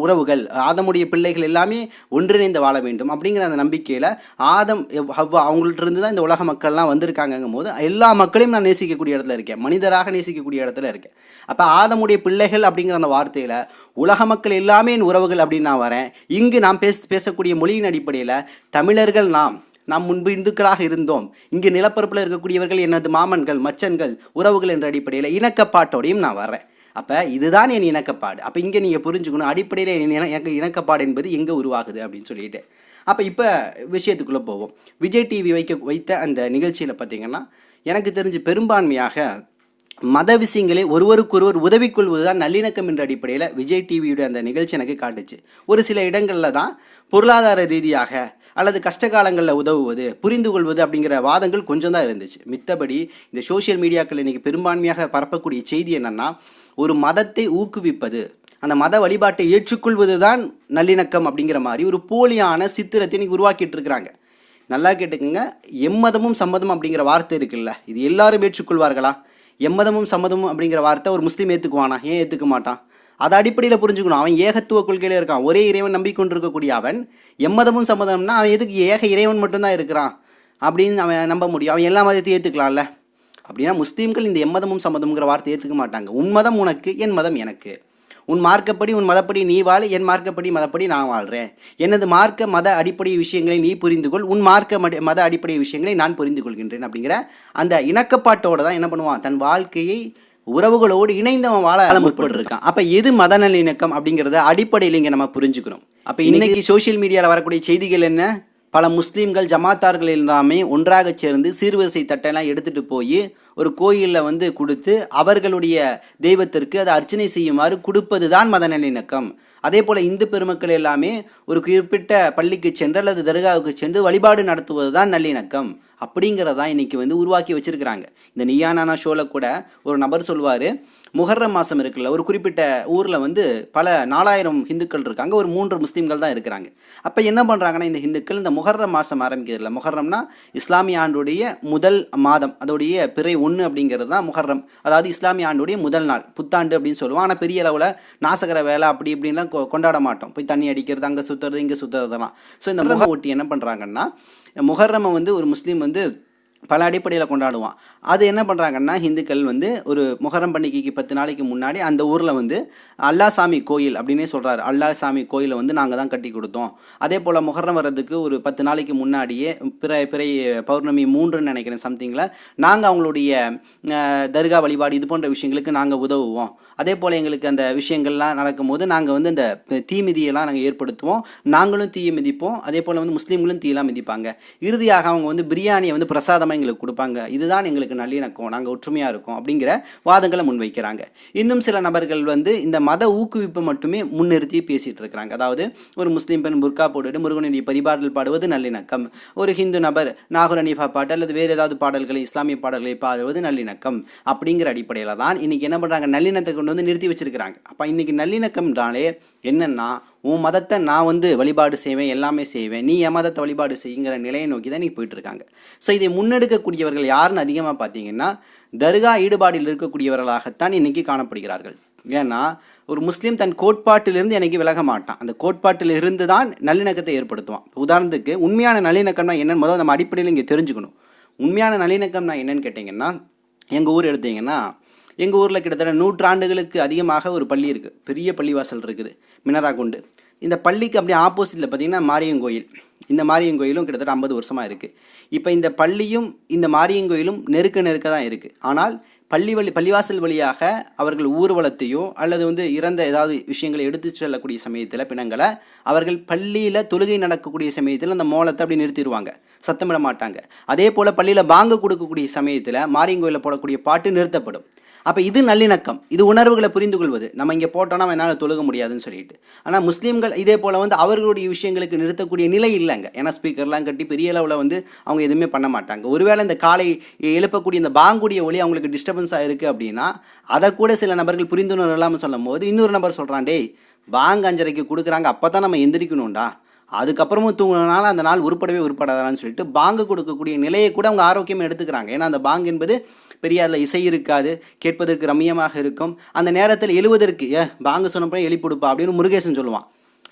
S1: உறவுகள், ஆதமுடைய பிள்ளைகள் எல்லாமே ஒன்றிணைந்து வாழ வேண்டும் அப்படிங்கிற அந்த நம்பிக்கையில் ஆதம் ஹவ்வா அவங்கள்ட்ட இருந்து தான் இந்த உலக மக்கள்லாம் வந்திருக்காங்கும் போது எல்லா மக்களையும் நான் நேசிக்கக்கூடிய இடத்துல இருக்கேன், மனிதராக நேசிக்கக்கூடிய இடத்துல இருக்கேன். அப்போ ஆதமுடைய பிள்ளைகள் அப்படிங்கிற அந்த வார்த்தையில் உலக மக்கள் எல்லாமே என் உறவுகள் அப்படின்னு நான் வரேன். இங்கு நாம் பேசக்கூடிய மொழியின் அடிப்படையில் தமிழர்கள் நாம் முன்பு இந்துக்களாக இருந்தோம், இங்கு நிலப்பரப்பில் இருக்கக்கூடியவர்கள் எனது மாமன்கள், மச்சன்கள், உறவுகள் என்ற அடிப்படையில் இணக்கப்பாட்டோடையும் நான் வரேன். அப்போ இதுதான் என் இணக்கப்பாடு. அப்போ இங்கே நீங்கள் புரிஞ்சுக்கணும் அடிப்படையில் எனக்கு இணக்கப்பாடு என்பது எங்கே உருவாகுது அப்படின்னு சொல்லிட்டு. அப்போ இப்போ விஷயத்துக்குள்ளே போவோம். விஜய் டிவி வைத்த அந்த நிகழ்ச்சியில் பார்த்திங்கன்னா எனக்கு தெரிஞ்சு பெரும்பான்மையாக மத விஷயங்களே ஒருவருக்கொருவர் உதவி கொள்வது தான் நல்லிணக்கம் என்ற அடிப்படையில் விஜய் டிவியுடைய அந்த நிகழ்ச்சி எனக்கு காட்டுச்சு. ஒரு சில இடங்களில் தான் பொருளாதார ரீதியாக அல்லது கஷ்டகாலங்களில் உதவுவது, புரிந்து கொள்வது அப்படிங்கிற வாதங்கள் கொஞ்சம் தான் இருந்துச்சு. மித்தபடி இந்த சோஷியல் மீடியாக்கள் இன்றைக்கி பெரும்பான்மையாக பரப்பக்கூடிய செய்தி என்னென்னா, ஒரு மதத்தை ஊக்குவிப்பது, அந்த மத வழிபாட்டை ஏற்றுக்கொள்வது தான் நல்லிணக்கம் அப்படிங்கிற மாதிரி ஒரு போலியான சித்திரத்தை இன்றைக்கி உருவாக்கிட்டு இருக்கிறாங்க. நல்லா கேட்டுக்கோங்க, எம்மதமும் சம்மதம் அப்படிங்கிற வார்த்தை இருக்குல்ல, இது எல்லாரும் ஏற்றுக்கொள்வார்களா? எம்மதமும் சம்மதமும் அப்படிங்கிற வார்த்தை ஒரு முஸ்லீம் ஏற்றுக்குவானா? ஏன் ஏற்றுக்க மாட்டான்? அதை அடிப்படையில் புரிஞ்சுக்கணும். அவன் ஏகத்துவ கொள்கையில் இருக்கான், ஒரே இறைவன் நம்பிக்கொண்டிருக்கக்கூடிய அவன் எம்மதமும் சம்மதம்னா அவன் எதுக்கு ஏக இறைவன் மட்டும்தான் இருக்கிறான் அப்படின்னு அவன் நம்ப முடியும்? அவன் எல்லா மதத்தையும் ஏற்றுக்கலாம்ல. அப்படின்னா முஸ்லீம்கள் இந்த எம்மதமும் சம்மதம்ங்கிற வார்த்தை ஏற்றுக்க மாட்டாங்க. உன் மதம் உனக்கு, என் மதம் எனக்கு. உன் மார்க்கப்படி உன் மதப்படி நீ வாழ், என் மார்க்கப்படி மதப்படி நான் வாழ்கிறேன். எனது மார்க்க மத அடிப்படை விஷயங்களை நீ புரிந்துகொள், உன் மார்க்க மத அடிப்படை விஷயங்களை நான் புரிந்து கொள்கின்றேன் அப்படிங்கிற அந்த இணக்கப்பாட்டோடு தான் என்ன பண்ணுவான், தன் வாழ்க்கையை உறவுகளோடு இணைந்தவன் வாழ முற்பட்டுருக்கான். அப்போ எது மத நல்லிணக்கம் அப்படிங்கிறத அடிப்படையில் இங்கே நம்ம புரிஞ்சுக்கணும். அப்போ இன்னைக்கு சோஷியல் மீடியாவில் வரக்கூடிய செய்திகள் என்ன? பல முஸ்லீம்கள் ஜமாத்தார்கள் எல்லாமே ஒன்றாக சேர்ந்து சீர்வரிசை தட்டெல்லாம் எடுத்துகிட்டு போய் ஒரு கோயிலில் கொடுத்து அவர்களுடைய தெய்வத்திற்கு அதை அர்ச்சனை செய்யுமாறு கொடுப்பது தான் மத நல்லிணக்கம். அதே போல் இந்து பெருமக்கள் எல்லாமே ஒரு குறிப்பிட்ட பள்ளிக்கு சென்று அல்லது தர்காவுக்கு சென்று வழிபாடு நடத்துவது தான் நல்லிணக்கம் அப்படிங்கிறதான் இன்றைக்கி உருவாக்கி வச்சுருக்கிறாங்க. இந்த நீயானா ஷோவில் கூட ஒரு நபர் சொல்வார், முஹர்ரம் மாதம் இருக்குல்ல, ஒரு குறிப்பிட்ட ஊரில் பல 4000 இந்துக்கள் இருக்காங்க, ஒரு 3 முஸ்லீம்கள் தான் இருக்கிறாங்க. அப்போ என்ன பண்ணுறாங்கன்னா இந்த இந்துக்கள் இந்த முஹர்ரம் மாதம் ஆரம்பிக்கிறதுல, முஹர்ரம்னா இஸ்லாமிய ஆண்டுடைய முதல் மாதம், அதோடைய பிறை 1 அப்படிங்கிறது தான் முஹர்ரம். அதாவது இஸ்லாமிய ஆண்டுடைய முதல் நாள், புத்தாண்டு அப்படின்னு சொல்லுவோம். ஆனால் பெரிய அளவில் நாசகர வேலை அப்படி இப்படின்லாம் கொண்டாட மாட்டோம். போய் தண்ணி அடிக்கிறது, அங்கே சுற்றுறது, இங்கே சுற்றுறதெல்லாம். ஸோ இந்த முஹர்ரம் ஒட்டி என்ன பண்ணுறாங்கன்னா, முஹர்ரமை ஒரு முஸ்லீம் பல அடிப்படையில் கொண்டாடுவான். அது என்ன பண்ணுறாங்கன்னா, இந்துக்கள் வந்து ஒரு முஹர்ரம் பண்டிகைக்கு 10 நாளைக்கு முன்னாடி அந்த ஊரில் வந்து அல்லாஹ் சாமி கோயில் அப்படின்னே சொல்கிறாரு. அல்லாஹ் சாமி கோயிலை வந்து நாங்கள் தான் கட்டி கொடுத்தோம். அதே போல் முஹர்ரம் வர்றதுக்கு ஒரு 10 நாளைக்கு முன்னாடியே பிறை பௌர்ணமி 3ன்னு நினைக்கிறேன் சம்திங்கில் நாங்கள் அவங்களுடைய தர்கா வழிபாடு இது போன்ற விஷயங்களுக்கு நாங்கள் உதவுவோம். அதே போல் எங்களுக்கு அந்த விஷயங்கள்லாம் நடக்கும்போது நாங்கள் வந்து அந்த தீமிதியெல்லாம் நாங்கள் ஏற்படுத்துவோம். நாங்களும் தீயை மிதிப்போம். அதே போல் வந்து முஸ்லீம்களும் தீயெல்லாம் மிதிப்பாங்க. இறுதியாக அவங்க வந்து பிரியாணியை வந்து பிரசாதமாக எங்களுக்கு கொடுப்பாங்க. இதுதான் எங்களுக்கு நல்லிணக்கம், நாங்கள் ஒற்றுமையாக இருக்கோம் அப்படிங்கிற வாதங்களை முன்வைக்கிறாங்க. இன்னும் சில நபர்கள் வந்து இந்த மத ஊக்குவிப்பை மட்டுமே முன்னிறுத்தி பேசிகிட்டு இருக்கிறாங்க. அதாவது ஒரு முஸ்லீம் பெண் புர்கா போட்டுட்டு முருகனுடைய பரிபாடல் பாடுவது நல்லிணக்கம், ஒரு ஹிந்து நபர் நாகூர் ஹனீஃபா பாட்டு அல்லது வேறு ஏதாவது பாடல்களை இஸ்லாமிய பாடல்களை பாடுவது நல்லிணக்கம் அப்படிங்கிற அடிப்படையில் தான் இன்றைக்கி என்ன பண்ணுறாங்க, நல்லிணத்தை கொண்டு வந்து நிறுத்தி வச்சிருக்கிறாங்க. அப்போ இன்றைக்கி நல்லிணக்கம்ன்றாலே என்னென்னா, உன் மதத்தை நான் வந்து வழிபாடு செய்வேன், எல்லாமே செய்வேன், நீ என் மதத்தை வழிபாடு செய்யுங்கிற நிலையை நோக்கி தான் நீ போயிட்டுருக்காங்க. ஸோ இதை முன்னெடுக்கக்கூடியவர்கள் யாருன்னு அதிகமாக பார்த்தீங்கன்னா தர்கா ஈடுபாடில் இருக்கக்கூடியவர்களாகத்தான் இன்றைக்கி காணப்படுகிறார்கள். ஏன்னா ஒரு முஸ்லீம் தன் கோட்பாட்டிலிருந்து எனக்கு விலக மாட்டான். அந்த கோட்பாட்டில் இருந்து தான் நல்லிணக்கத்தை ஏற்படுத்துவான். உதாரணத்துக்கு உண்மையான நல்லிணக்கம்னா என்னன்னு முதல்ல நம்ம அடிப்படையில் இங்கே தெரிஞ்சுக்கணும். உண்மையான நல்லிணக்கம்னா என்னன்னு கேட்டிங்கன்னா, எங்கள் ஊர் எடுத்தீங்கன்னா, எங்கள் ஊரில் கிட்டத்தட்ட 100 ஆண்டுகளுக்கு அதிகமாக ஒரு பள்ளி இருக்குது. பெரிய பள்ளிவாசல் இருக்குது, மினராகுண்டு. இந்த பள்ளிக்கு அப்படியே ஆப்போசிட்டில் பார்த்திங்கன்னா மாரியங்கோயில். இந்த மாரியங்கோயிலும் கிட்டத்தட்ட 50 வருஷமாக இருக்குது. இப்போ இந்த பள்ளியும் இந்த மாரியங்கோயிலும் நெருக்க தான் இருக்குது. ஆனால் பள்ளிவாசல் வழியாக அவர்கள் ஊர்வலத்தையோ அல்லது வந்து இறந்த ஏதாவது விஷயங்களை எடுத்து செல்லக்கூடிய சமயத்தில் பிணங்களை அவர்கள் பள்ளியில் தொழுகை நடக்கக்கூடிய சமயத்தில் அந்த மோளத்தை அப்படி நிறுத்திடுவாங்க, சத்தமிட மாட்டாங்க. அதே போல் பள்ளியில் பாங்கு கொடுக்கக்கூடிய சமயத்தில் மாரியங்கோயிலில் போடக்கூடிய பாட்டு நிறுத்தப்படும். அப்போ இது நல்லிணக்கம், இது உணர்வுகளை புரிந்து கொள்வது. நம்ம இங்கே போட்டோன்னா என்னால் தொழுக முடியாதுன்னு சொல்லிட்டு. ஆனால் முஸ்லீம்கள் இதே போல் வந்து அவர்களுடைய விஷயங்களுக்கு நிறுத்தக்கூடிய நிலை இல்லைங்க. ஏன்னா ஸ்பீக்கர்லாம் கட்டி பெரிய அளவில் வந்து அவங்க எதுவுமே பண்ண மாட்டாங்க. ஒருவேளை இந்த காலை எழுப்பக்கூடிய இந்த பாங்குடைய ஒளி அவங்களுக்கு டிஸ்டர்பன்ஸாக இருக்குது அப்படின்னா அதை கூட சில நபர்கள் புரிந்துணர்வு இல்லாமல் சொல்லும் போது இன்னொரு நபர் சொல்கிறான், டேய் பாங்கு 5:30க்கு கொடுக்குறாங்க, அப்போ தான் நம்ம எந்திரிக்கணும்டா, அதுக்கப்புறமும் தூங்கினால அந்த நாள் உருப்படாதான்னு சொல்லிட்டு பாங்கு கொடுக்கக்கூடிய நிலையை கூட அவங்க ஆரோக்கியமாக எடுத்துக்கிறாங்க. ஏன்னா அந்த பாங்கு என்பது பெரிய அதில் இசை இருக்காது, கேட்பதற்கு ரம்மியமாக இருக்கும். அந்த நேரத்தில் எழுவதற்கு பாங்கு சொன்னப்போ எழுப்பிடுப்பா அப்படின்னு முருகேசன் சொல்லுவான்.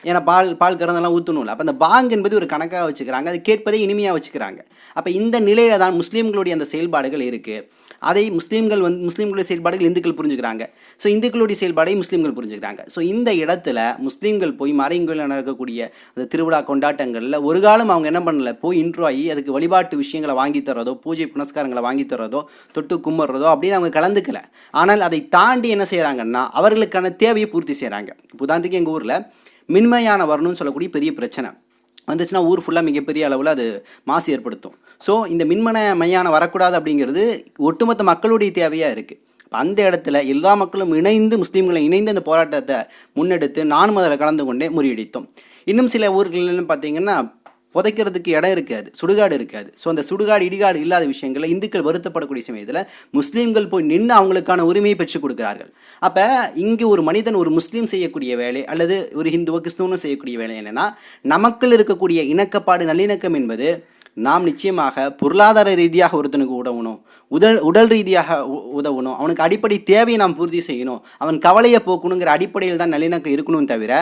S1: ஏன்னா பால் கறந்தெல்லாம் ஊற்றணும்ல. அப்போ அந்த பாங்கு என்பது ஒரு கணக்காக வச்சுக்கிறாங்க, அது கேட்பதை இனிமையாக வச்சுக்கிறாங்க. அப்போ இந்த நிலையில் தான் முஸ்லீம்களுடைய அந்த செயல்பாடுகள் இருக்குது. அதை முஸ்லீம்களுடைய செயல்பாடுகள் இந்துக்கள் புரிஞ்சுக்கிறாங்க. ஸோ இந்துக்களுடைய செயல்பாடை முஸ்லீம்கள் புரிஞ்சுக்கிறாங்க. ஸோ இந்த இடத்துல முஸ்லீம்கள் போய் மாரியங்கோயிலில் நடக்கக்கூடிய அந்த திருவிழா கொண்டாட்டங்களில் ஒரு காலம் அவங்க என்ன பண்ணல, போய் இன்ட்ரோ ஆகி அதுக்கு வழிபாட்டு விஷயங்களை வாங்கி தரதோ, பூஜை புனஸ்காரங்களை வாங்கி தரதோ, தொட்டு கும்பிட்றதோ அப்படின்னு அவங்க கலந்துக்கல. ஆனால் அதை தாண்டி என்ன செய்கிறாங்கன்னா அவர்களுக்கான தேவையை பூர்த்தி செய்கிறாங்க. உதாரணத்துக்கு எங்கள் ஊரில் மின்மையான வரணும்னு சொல்லக்கூடிய பெரிய பிரச்சனை வந்துச்சுன்னா ஊர் ஃபுல்லாக மிகப்பெரிய அளவில் அது மாசு ஏற்படுத்தும். ஸோ இந்த மின்மயான வரக்கூடாது அப்படிங்கிறது ஒட்டுமொத்த மக்களுடைய தேவையாக இருக்குது. அந்த இடத்துல எல்லா மக்களும் இணைந்து, முஸ்லீம்களை இணைந்து அந்த போராட்டத்தை முன்னெடுத்து நானும் அதில் கலந்து கொண்டே முறியடித்தோம். இன்னும் சில ஊர்கள்னு பார்த்திங்கன்னா புதைக்கிறதுக்கு இடம் இருக்காது, சுடுகாடு இருக்காது. ஸோ அந்த சுடுகாடு இடிகாடு இல்லாத விஷயங்களில் இந்துக்கள் வருத்தப்படக்கூடிய சமயத்தில் முஸ்லீம்கள் போய் நின்று அவங்களுக்கான உரிமையை பெற்றுக் கொடுக்கிறார்கள். அப்போ இங்கே ஒரு மனிதன், ஒரு முஸ்லீம் செய்யக்கூடிய வேலை அல்லது ஒரு ஹிந்துவோ கிறிஸ்துவனும் செய்யக்கூடிய வேலை என்னென்னா, நமக்குள் இருக்கக்கூடிய இணக்கப்பாடு நல்லிணக்கம் என்பது நாம் நிச்சயமாக பொருளாதார ரீதியாக ஒருத்தனுக்கு உதவணும், உடல் ரீதியாக உதவணும், அவனுக்கு அடிப்படை தேவையை நாம் பூர்த்தி செய்யணும், அவன் கவலையை போக்கணுங்கிற அடிப்படையில் தான் நல்லிணக்கம் இருக்கணும். தவிர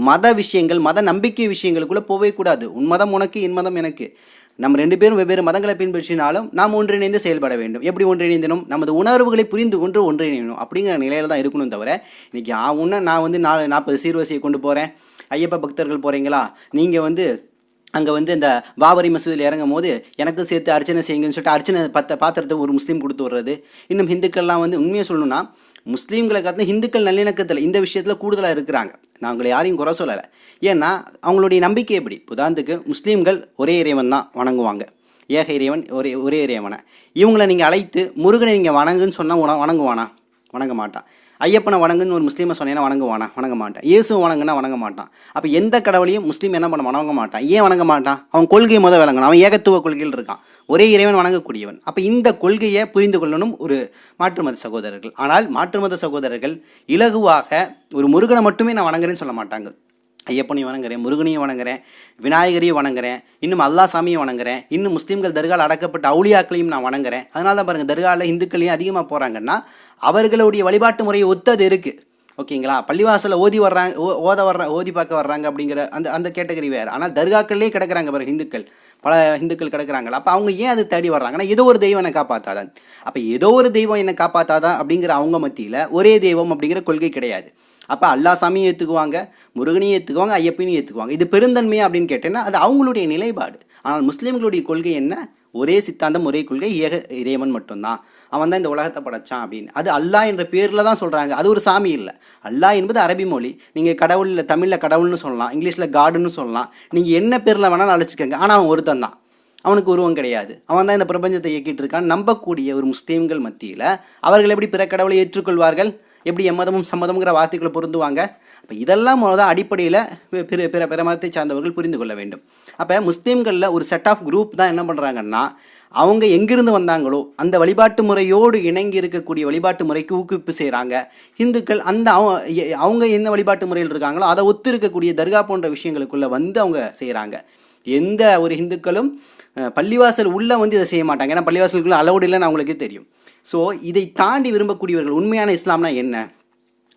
S1: மத விஷயங்கள், மத நம்பிக்கை விஷயங்களுக்குள்ளே போகவே கூடாது. உன் மதம் உனக்கு, என் மதம் எனக்கு. நம்ம 2 பேரும் வெவ்வேறு மதங்களை பின்பற்றினாலும் நாம் ஒன்றிணைந்து செயல்பட வேண்டும். எப்படி ஒன்றிணைந்தனும், நமது உணர்வுகளை புரிந்து கொண்டு ஒன்றிணையணும் அப்படிங்கிற நிலையில் தான் இருக்கணும். தவிர இன்றைக்கி நான் வந்து 40 சீர்வரிசையை கொண்டு போகிறேன், ஐயப்ப பக்தர்கள் போகிறீங்களா, நீங்கள் வந்து அங்கே வந்து இந்த பாபரி மசூதியில் இறங்கும் போது எனக்கும் சேர்த்து அர்ச்சனை செய்யுங்கன்னு சொல்லிட்டு அர்ச்சனை பாத்திரத்தை ஒரு முஸ்லீம் கொடுத்து வர்றது. இன்னும் ஹிந்துக்கள்லாம் வந்து உண்மையாக சொல்லணும்னா முஸ்லீம்களை காட்டிலும் ஹிந்துக்கள் நல்லிணக்கத்தில் இந்த விஷயத்தில் கூடுதலாக இருக்கிறாங்க. நான் அவங்களை யாரையும் குறை சொல்லலை. ஏன்னா அவங்களுடைய நம்பிக்கை எப்படி, உதாரணத்துக்கு முஸ்லீம்கள் ஒரே இறைவன் தான் வணங்குவாங்க, ஏக இறைவன், ஒரே இறைவனை. இவங்களை நீங்கள் அழைத்து முருகனை நீங்கள் வணங்குன்னு சொன்னால் வணங்குவானா? வணங்க மாட்டான். ஐயப்பனை வணங்குன்னு ஒரு முஸ்லீமை சொன்னேன்னா வணங்குவானா? வணங்க மாட்டான். இயேசு வணங்குன்னா வணங்க மாட்டான். அப்போ எந்த கடவுளையும் முஸ்லீம் என்ன பண்ண வணங்க மாட்டான். ஏன் வணங்க மாட்டான்? அவன் கொள்கையை விளங்கணும். அவன் ஏகத்துவ கொள்கையில் இருக்கான், ஒரே இறைவன் வணங்கக்கூடியவன். அப்போ இந்த கொள்கையை புரிந்து கொள்ளணும் ஒரு மாற்று மத சகோதரர்கள். ஆனால் மாற்று மத சகோதரர்கள் இலகுவாக ஒரு முருகனை மட்டுமே நான் வணங்குறேன்னு சொல்ல மாட்டாங்க. ஐயப்பனையும் வணங்குறேன், முருகனையும் வணங்குறேன், விநாயகரையும் வணங்குறேன், இன்னும் அல்லா சாமியும் வணங்குறேன், இன்னும் முஸ்லீம்கள் தர்காவில் அடக்கப்பட்ட அவுளியாக்களையும் நான் வணங்குறேன். அதனால தான் பாருங்கள் தர்காவில் இந்துக்களையும் அதிகமாக போகிறாங்கன்னா அவர்களுடைய வழிபாட்டு முறையை ஒத்தது இருக்குது. ஓகேங்களா? பள்ளிவாசலில் ஓதி பார்க்க வர்றாங்க அப்படிங்கிற அந்த கேட்டகரி வேறு. ஆனால் தர்காக்கள்லேயே கிடக்கிறாங்க பாருங்கள் இந்துக்கள், பல இந்துக்கள் கிடக்குறாங்களா, அப்போ அவங்க ஏன் அது தேடி வர்றாங்கன்னா ஏதோ ஒரு தெய்வம் என்னை காப்பாற்றாதான். அப்போ ஏதோ ஒரு தெய்வம் என்னை காப்பாற்றாதான் அப்படிங்கிற அவங்க மத்தியில் ஒரே தெய்வம் அப்படிங்கிற கொள்கை கிடையாது. அப்போ அல்லா சாமியும் ஏற்றுக்குவாங்க, முருகனையும் ஏற்றுக்குவாங்க, ஐயப்பனையும் ஏற்றுக்குவாங்க. இது பெருந்தன்மையா அப்படின்னு கேட்டேன்னா அது அவங்களுடைய நிலைப்பாடு. ஆனால் முஸ்லீம்களுடைய கொள்கை என்ன? ஒரே சித்தாந்தம், ஒரே கொள்கை, ஏக இறைவன் மட்டும்தான், அவன் தான் இந்த உலகத்தை படைச்சான் அப்படின்னு. அது அல்லாஹ் என்ற பேரில் தான் சொல்கிறாங்க. அது ஒரு சாமி இல்லை. அல்லாஹ் என்பது அரபி மொழி. நீங்கள் கடவுளில் தமிழில் கடவுள்னு சொல்லலாம், இங்கிலீஷில் காடுன்னு சொல்லலாம், நீங்கள் என்ன பேரில் வேணாலும் அழைச்சிக்கோங்க. ஆனால் அவன் ஒருத்தன் தான், அவனுக்கு உருவம் கிடையாது. அவன் தான் இந்த பிரபஞ்சத்தை இயக்கிட்டு இருக்கான். நம்பக்கூடிய ஒரு முஸ்லீம்கள் மத்தியில் அவர்கள் எப்படி பிற கடவுளை ஏற்றுக்கொள்வார்கள்? எப்படி எம்மதமும் சம்மதம்ங்கிற வார்த்தைகளை பொருந்துவாங்க? அப்போ இதெல்லாம் தான் அடிப்படையில் பிற பிற பிற மதத்தை சார்ந்தவர்கள் புரிந்து கொள்ள வேண்டும். அப்போ முஸ்லீம்களில் ஒரு செட் ஆஃப் குரூப் தான் என்ன பண்ணுறாங்கன்னா, அவங்க எங்கிருந்து வந்தாங்களோ அந்த வழிபாட்டு முறையோடு இணங்கி இருக்கக்கூடிய வழிபாட்டு முறைக்கு ஊக்குவிப்பு செய்கிறாங்க. இந்துக்கள் அந்த அவங்க என்ன வழிபாட்டு முறையில் இருக்காங்களோ அதை ஒத்து இருக்கக்கூடிய தர்கா போன்ற விஷயங்களுக்குள்ளே வந்து அவங்க செய்கிறாங்க. எந்த ஒரு இந்துக்களும் பள்ளிவாசல் உள்ளே வந்து இதை செய்ய மாட்டாங்க. ஏன்னா பள்ளிவாசலுக்குள்ளே அலௌடு இல்லைன்னு அவங்களுக்கே தெரியும். ஸோ இதை தாண்டி விரும்பக்கூடியவர்கள், உண்மையான இஸ்லாம்னா என்ன,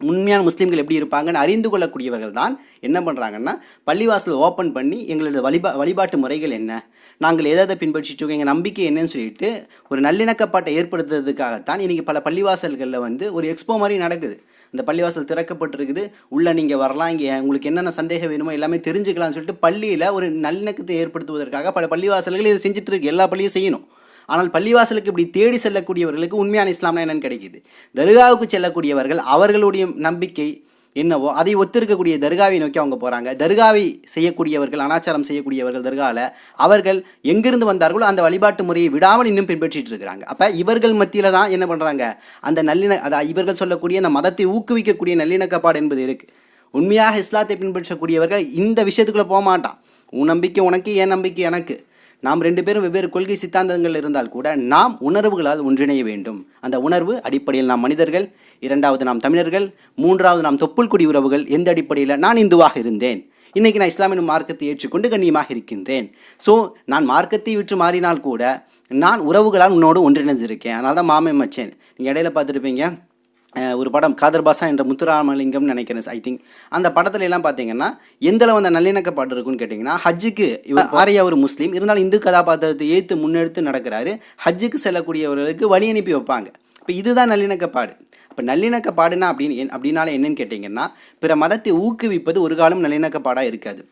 S1: உண்மையான முஸ்லீம்கள் எப்படி இருப்பாங்கன்னு அறிந்து கொள்ளக்கூடியவர்கள் தான் என்ன பண்ணுறாங்கன்னா, பள்ளிவாசல் ஓப்பன் பண்ணி எங்களோட வழிபாட்டு முறைகள் என்ன, நாங்கள் எதை பின்பற்றிட்டு இருக்கோம், எங்கள் நம்பிக்கை என்னன்னு சொல்லிட்டு ஒரு நல்லிணக்கப்பாட்டை ஏற்படுத்துறதுக்காகத்தான் இன்றைக்கி பல பள்ளிவாசல்களில் வந்து ஒரு எக்ஸ்போ மாதிரி நடக்குது. இந்த பள்ளிவாசல் திறக்கப்பட்டிருக்குது, உள்ளே நீங்கள் வரலாம், இங்கே உங்களுக்கு என்னென்ன சந்தேகம் வேணுமோ எல்லாமே தெரிஞ்சுக்கலாம்னு சொல்லிட்டு பள்ளியில் ஒரு நல்லிணக்கத்தை ஏற்படுத்துவதற்காக பல பள்ளிவாசல்கள் இதை செஞ்சுட்டு இருக்கு. எல்லா பள்ளியும் செய்யணும். ஆனால் பள்ளிவாசலுக்கு இப்படி தேடி செல்லக்கூடியவர்களுக்கு உண்மையான இஸ்லாம்னா என்னன்னு கிடைக்கிது? தர்காவுக்கு செல்லக்கூடியவர்கள் அவர்களுடைய நம்பிக்கை என்னவோ அதை ஒத்திருக்கக்கூடிய தர்காவை நோக்கி அவங்க போகிறாங்க. தர்காவை செய்யக்கூடியவர்கள், அனாச்சாரம் செய்யக்கூடியவர்கள் தர்காவில் அவர்கள் எங்கிருந்து வந்தார்களோ அந்த வழிபாட்டு முறையை விடாமல் இன்னும் பின்பற்றிட்டு இருக்கிறாங்க. அப்போ இவர்கள் மத்தியில் தான் என்ன பண்ணுறாங்க, அந்த இவர்கள் சொல்லக்கூடிய அந்த மதத்தை ஊக்குவிக்கக்கூடிய நல்லிணக்கப்பாடு என்பது இருக்குது. உண்மையாக இஸ்லாத்தை பின்பற்றக்கூடியவர்கள் இந்த விஷயத்துக்குள்ளே போக மாட்டான். உன் நம்பிக்கை உனக்கு, என் நம்பிக்கை எனக்கு. நாம் ரெண்டு பேரும் வெவ்வேறு கொள்கை சித்தாந்தங்கள் இருந்தால் கூட நாம் உணர்வுகளால் ஒன்றிணைய வேண்டும். அந்த உணர்வு அடிப்படையில் நாம் மனிதர்கள், இரண்டாவது நாம் தமிழர்கள், மூன்றாவது நாம் தொப்புள் குடி உறவுகள். எந்த அடிப்படையில்? நான் இந்துவாக இருந்தேன், இன்றைக்கி நான் இஸ்லாமின் மார்க்கத்தை ஏற்றுக்கொண்டு கண்ணியமாக இருக்கின்றேன். ஸோ நான் மார்க்கத்தை விட்டு மாறினால் கூட நான் உறவுகளால் உன்னோடு ஒன்றிணைஞ்சிருக்கேன். அதனால தான் மாமே மச்சேன். நீங்கள் இடையில பார்த்துருப்பீங்க ஒரு படம், காதர் பாஷா என்ற முத்துராமலிங்கம் நினைக்கிறேன், ஐ திங்க். அந்த படத்துல எல்லாம் பார்த்தீங்கன்னா எந்தளவு அந்த நல்லிணக்கப்பாடு இருக்குன்னு கேட்டிங்கன்னா, ஹஜ்ஜுக்கு ஆரியா ஒரு முஸ்லீம் இருந்தாலும் இந்து கதாபாத்திரத்தை ஏற்று முன்னெடுத்து நடக்கிறாரு. ஹஜ்ஜுக்கு செல்லக்கூடியவர்களுக்கு வழி அனுப்பி வைப்பாங்க. இப்போ இதுதான் நல்லிணக்கப்பாடு. இப்போ நல்லிணக்கப்பாடுனா அப்படின்னால என்னன்னு கேட்டிங்கன்னா, பிற மதத்தை ஊக்குவிப்பது ஒரு காலம் நல்லிணக்கப்பாடாக இருக்காது.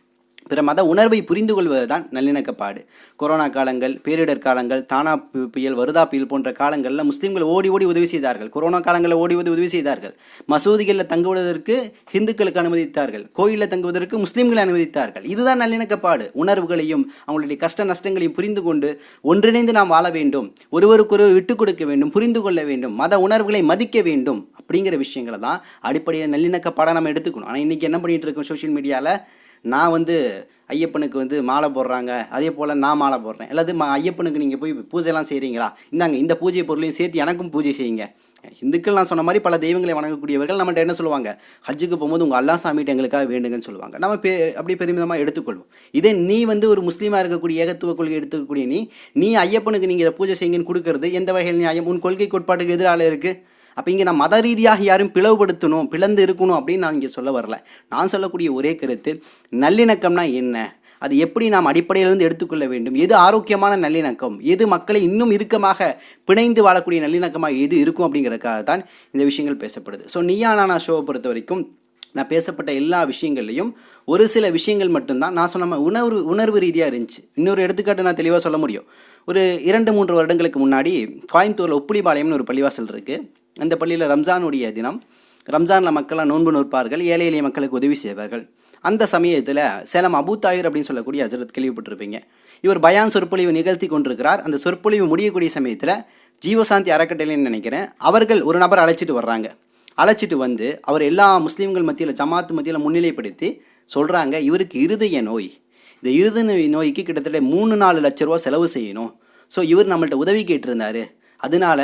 S1: பிற மத உணர்வை புரிந்து கொள்வது தான் நல்லிணக்கப்பாடு. கொரோனா காலங்கள், பேரிடர் காலங்கள், தானா புயல், வருதா புயல் போன்ற காலங்களில் முஸ்லீம்கள் ஓடி உதவி செய்தார்கள். கொரோனா காலங்களில் உதவி செய்தார்கள். மசூதிகளில் தங்குவதற்கு இந்துக்களுக்கு அனுமதித்தார்கள், கோயிலில் தங்குவதற்கு முஸ்லீம்களை அனுமதித்தார்கள். இதுதான் நல்லிணக்கப்பாடு. உணர்வுகளையும் அவங்களுடைய கஷ்ட நஷ்டங்களையும் புரிந்து கொண்டு ஒன்றிணைந்து நாம் வாழ வேண்டும், ஒருவருக்கொருவர் விட்டுக் கொடுக்க வேண்டும், புரிந்து கொள்ள வேண்டும், மத உணர்வுகளை மதிக்க வேண்டும் அப்படிங்கிற விஷயங்களை தான் அடிப்படையில் நல்லிணக்கப்பாடாக நம்ம எடுத்துக்கணும். ஆனால் இன்றைக்கி என்ன பண்ணிகிட்டு இருக்கோம் சோஷியல் மீடியாவில், நான் ஐயப்பனுக்கு மாலை போடுறாங்க, அதே போல் நான் மாலை போடுறேன், அல்லது ஐயப்பனுக்கு நீங்கள் போய் பூஜைலாம் செய்கிறீங்களா, இந்தாங்க இந்த பூஜை பொருளையும் சேர்த்து எனக்கும் பூஜை செய்யுங்க. இந்துக்கள் நான் சொன்ன மாதிரி பல தெய்வங்களை வணங்கக்கூடியவர்கள் நம்மகிட்ட என்ன சொல்லுவாங்க, ஹஜ்ஜுக்கு போகும்போது உங்கள் அல்லா சாமிகிட்ட எங்களுக்காக வேண்டுங்கன்னு சொல்லுவாங்க. நம்ம அப்படி பெருமிதமாக எடுத்துக்கொள்வோம். இதே நீ ஒரு முஸ்லீமாக இருக்கக்கூடிய ஏகத்துவ கொள்கை எடுத்துக்கக்கூடிய நீ ஐயப்பனுக்கு நீங்கள் இதை பூஜை செய்யுங்கன்னு கொடுக்கறது எந்த வகையில் நியாயம்? உன் கொள்கை கோட்பாட்டுக்கு எதிராக இருக்குது. அப்போ இங்கே நான் மத ரீதியாக யாரும் பிளந்து இருக்கணும் அப்படின்னு நான் இங்கே சொல்ல வரல. நான் சொல்லக்கூடிய ஒரே கருத்து, நல்லிணக்கம்னா என்ன, அது எப்படி நாம் அடிப்படையிலிருந்து எடுத்துக்கொள்ள வேண்டும், எது ஆரோக்கியமான நல்லிணக்கம், எது மக்களை இன்னும் இறுக்கமாக பிணைந்து வாழக்கூடிய நல்லிணக்கமாக எது இருக்கும் அப்படிங்கிறதுக்காக தான் இந்த விஷயங்கள் பேசப்படுது. ஸோ நீயா நானா ஷோவை பொறுத்த வரைக்கும் நான் பேசப்பட்ட எல்லா விஷயங்கள்லையும் ஒரு சில விஷயங்கள் மட்டும்தான் நான் சொன்ன உணர்வு ரீதியாக இருந்துச்சு. இன்னொரு எடுத்துக்காட்டு நான் தெளிவாக சொல்ல முடியும். ஒரு 2-3 வருடங்களுக்கு முன்னாடி கோயம்புத்தூரில் உப்புளிபாளையம்னு ஒரு பள்ளிவாசல் இருக்குது. அந்த பள்ளியில் ரம்ஜானுடைய தினம், ரம்ஜானில் மக்கள்லாம் நோன்பு நோற்பார்கள், ஏழை எளிய மக்களுக்கு உதவி செய்வார்கள். அந்த சமயத்தில் சேலம் அபு தாயிர் அப்படின்னு சொல்லக்கூடிய ஹஜ்ரத் கேள்விப்பட்டிருப்பீங்க. இவர் பயான் சொற்பொழிவு நிகழ்த்தி கொண்டிருக்கிறார். அந்த சொற்பொழிவு முடியக்கூடிய சமயத்தில் ஜீவசாந்தி அறக்கட்டளைன்னு நினைக்கிறேன், அவர்கள் ஒரு நபர் அழைச்சிட்டு வந்து அவர் எல்லா முஸ்லீம்கள் மத்தியில், ஜமாத்து மத்தியில் முன்னிலைப்படுத்தி சொல்கிறாங்க, இவருக்கு இருதய நோய், இந்த இருதய நோய்க்கு கிட்டத்தட்ட 3-4 லட்ச ரூபா செலவு செய்யணும். ஸோ இவர் நம்மள்ட்ட உதவி கேட்டிருந்தார், அதனால்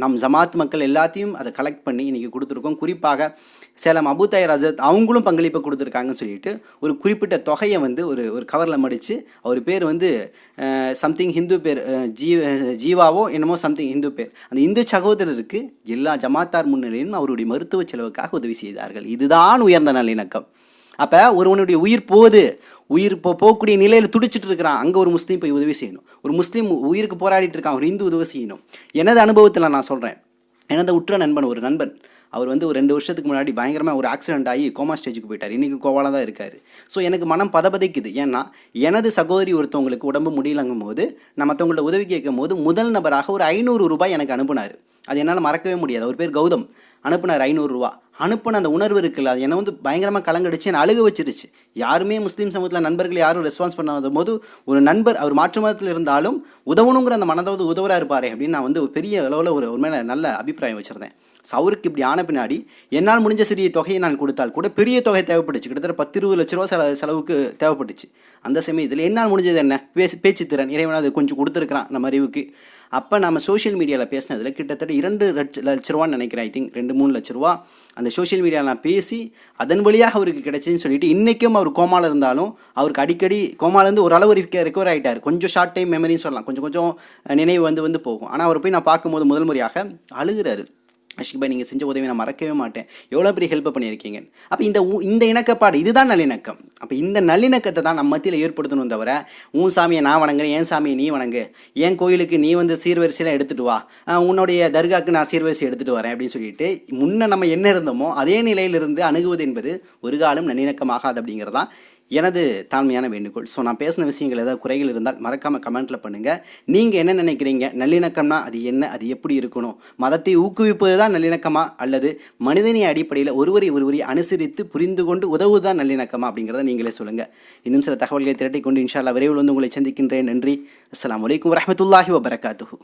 S1: நம் ஜமாத் மக்கள் எல்லாத்தையும் அதை கலெக்ட் பண்ணி இன்றைக்கி கொடுத்துருக்கோம். குறிப்பாக சேலம் அபு தாயிர் ஹஜ்ரத் அவங்களும் பங்களிப்பை கொடுத்துருக்காங்கன்னு சொல்லிட்டு ஒரு குறிப்பிட்ட தொகையை ஒரு கவரில் மடித்து, அவர் பேர் சம்திங் ஹிந்து பேர், ஜீவாவோ என்னமோ சம்திங் ஹிந்து பேர், அந்த இந்து சகோதரருக்கு எல்லா ஜமாத்தார் முன்னிலையும் அவருடைய மருத்துவ செலவுக்காக உதவி செய்தார்கள். இதுதான் உயர்ந்த நல்லிணக்கம். அப்போ ஒருவனுடைய உயிர் போகுது, உயிர் போகக்கூடிய நிலையில் துடிச்சிட்டு இருக்கிறான், அங்கே ஒரு முஸ்லீம் போய் உதவி செய்யணும். ஒரு முஸ்லீம் உயிருக்கு போராடிட்டு இருக்கான், ஒரு இந்து உதவி செய்யணும். எனது அனுபவத்தில் நான் சொல்கிறேன், எனது உற்ற நண்பன், ஒரு நண்பன், அவர் வந்து ஒரு 2 வருஷத்துக்கு முன்னாடி பயங்கரமாக ஒரு ஆக்சிடென்ட் ஆகி கோமா ஸ்டேஜுக்கு போயிட்டார். இன்றைக்கி கோவாவில் தான் இருக்கார். ஸோ எனக்கு மனம் பதபதைக்குது. ஏன்னா எனது சகோதரி ஒருத்தவங்களுக்கு உடம்பு முடியலங்கும் போது நான் மற்றவங்கள்ட்ட உதவி கேட்கும் போது முதல் நபராக ஒரு 500 ரூபாய் எனக்கு அனுப்புனார். அது என்னால் மறக்கவே முடியாது. அவர் பேர் கௌதம். அனுப்புனார் 500 ரூபா. அனுப்புன அந்த உணர்வு இருக்குல்ல, அது என்னை வந்து பயங்கரமாக கலங்கடிச்சு என்னை அழுக வச்சிருச்சு. யாருமே முஸ்லீம் சமூகத்தில் நண்பர்கள் யாரும் ரெஸ்பான்ஸ் பண்ணாத போது ஒரு நண்பர் அவர் மாற்று மதத்தில் இருந்தாலும் உதவணுங்கிற அந்த மனதாவது உதவுறா இருப்பாரே அப்படின்னு நான் வந்து ஒரு பெரிய அளவில் ஒரு மேலே நல்ல அபிப்பிராயம் வச்சுருந்தேன். ஸோ அவருக்கு இப்படி ஆன பின்னாடி என்னால் முடிஞ்ச சிறிய தொகையை நான் கொடுத்தால் கூட பெரிய தொகை தேவைப்பட்டுச்சு. கிட்டத்தட்ட 10-20 லட்ச ரூபா செலவுக்கு தேவைப்பட்டுச்சு. அந்த சமயத்தில் என்னால் முடிஞ்சது என்ன, பேச்சு திறன், இறைவன் அது கொஞ்சம் கொடுத்துருக்குறான் நம்ம அறிவுக்கு. அப்போ நம்ம சோஷியல் மீடியாவில் பேசினதில் கிட்டத்தட்ட 2 லட்ச ரூபான்னு நினைக்கிறேன். ஐ திங்க் 2-3 லட்ச ரூபா அந்த சோஷியல் மீடியாவில் நான் பேசி அதன் வழியாக அவருக்கு கிடைச்சின்னு சொல்லிட்டு இன்றைக்கும் அவர் கோமாவில் இருந்தாலும் அவருக்கு அடிக்கடி கோமாலேருந்து ஒரு அளவு ரெக்கவர் ஆகிட்டார். கொஞ்சம் ஷார்ட் டைம் மெமரின்னு சொல்லலாம், கொஞ்சம் நினைவு வந்து போகும். ஆனால் அவர் போய் நான் பார்க்கும்போது முதல் முறையாக அழுகிறாரு. அஷ்கிக் பாய், நீங்கள் செஞ்ச உதவி நான் மறக்கவே மாட்டேன், எவ்வளோ பெரிய ஹெல்ப் பண்ணியிருக்கீங்க. அப்போ இந்த இணக்கப்பாடு இதுதான் நல்லிணக்கம். அப்போ இந்த நல்லிணக்கத்தை தான் நம்ம மத்தியில் ஏற்படுத்தணும். தவிர உன் சாமியை நான் வணங்குறேன், என் சாமியை நீ வணங்கு, என் கோயிலுக்கு நீ வந்து சீர்வரிசையெல்லாம் எடுத்துகிட்டு வா, உன்னுடைய தர்காவுக்கு நான் சீர்வரிசை எடுத்துகிட்டு வரேன் அப்படின்னு சொல்லிட்டு முன்னே நம்ம என்ன இருந்தோமோ அதே நிலையிலிருந்து அணுகுவது என்பது ஒரு காலம் நல்லிணக்கமாகாது அப்படிங்கிறதான் எனது தாழ்மையான வேண்டுகோள். ஸோ நான் பேசின விஷயங்கள் ஏதாவது குறைகள் இருந்தால் மறக்காமல் கமெண்ட்டில் பண்ணுங்கள். நீங்கள் என்ன நினைக்கிறீங்க? நல்லிணக்கம்னா அது என்ன, அது எப்படி இருக்கணும்? மதத்தை ஊக்குவிப்பது தான் நல்லிணக்கமா, அல்லது மனிதனிய அடிப்படையில் ஒருவரை அனுசரித்து புரிந்து கொண்டு உதவுதான் நல்லிணக்கமா அப்படிங்கிறத நீங்களே சொல்லுங்கள். இன்னும் சில தகவல்களை திரட்டி கொண்டு இன்ஷா அல்லாஹ் விரைவில் வந்து உங்களை சந்திக்கின்றேன். நன்றி. அஸ்ஸலாமு அலைக்கும் வரஹ்மத்துல்லாஹி வபரகாத்துஹு.